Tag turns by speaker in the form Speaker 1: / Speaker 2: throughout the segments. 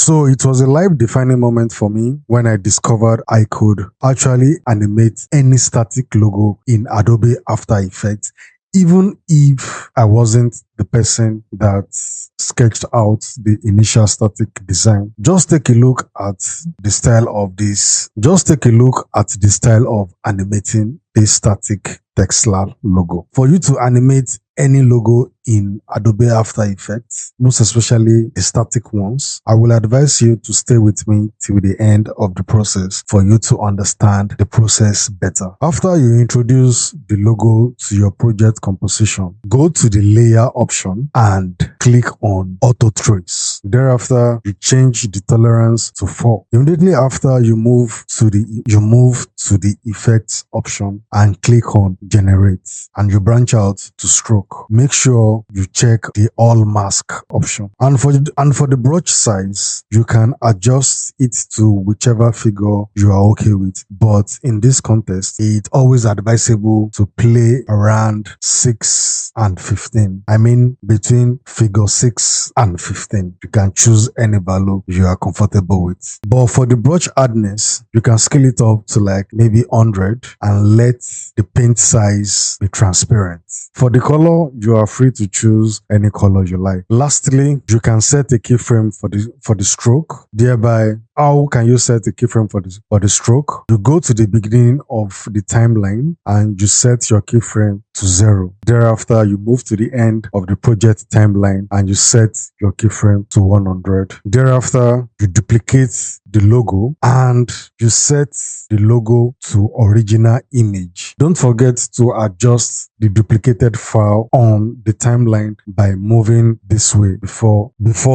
Speaker 1: So it was a life-defining moment for me when I discovered I could actually animate any static logo in Adobe After Effects, even if I wasn't the person that sketched out the initial static design. Just take a look at the style of this. Just take a look at the style of animating a static textile logo. For you to animate any logo in Adobe After Effects, most especially the static ones, I will advise you to stay with me till the end of the process for you to understand the process better. After you introduce the logo to your project composition, go to the layer option and click on Auto Trace. Thereafter, you change the tolerance to 4. Immediately after, you move to the effects option and click on Generate, and you branch out to Stroke. Make sure you check the All Mask option. And for the brush size, you can adjust it to whichever figure you are okay with. But in this context, it's always advisable to play around 6 and 15. I mean, between figure 6 and 15. You can choose any value you are comfortable with. But for the brush hardness, you can scale it up to like maybe 100 and let the paint size be transparent. For the color, you are free to choose any color you like. Lastly, you can set a keyframe for the stroke. Thereby, how can you set a keyframe for the stroke? You go to the beginning of the timeline and you set your keyframe to 0. Thereafter, you move to the end of the project timeline and you set your keyframe to 100. Thereafter, you duplicate the logo and you set the logo to original image. Don't forget to adjust the duplicated file on the timeline by moving this way before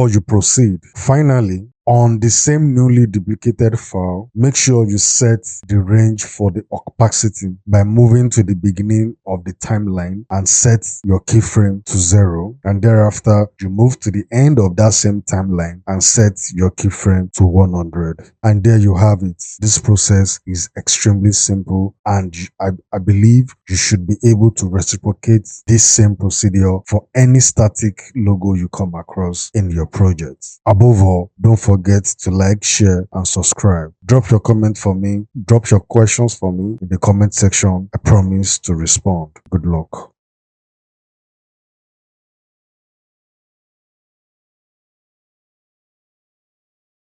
Speaker 1: you proceed. Finally, on the same newly duplicated file, make sure you set the range for the opacity by moving to the beginning of the timeline and set your keyframe to 0. And thereafter, you move to the end of that same timeline and set your keyframe to 100. And there you have it. This process is extremely simple, and I believe you should be able to reciprocate this same procedure for any static logo you come across in your project. Above all, don't forget to like, share, and subscribe. Drop your comment for me. Drop your questions for me in the comment section. I promise to respond. Good luck.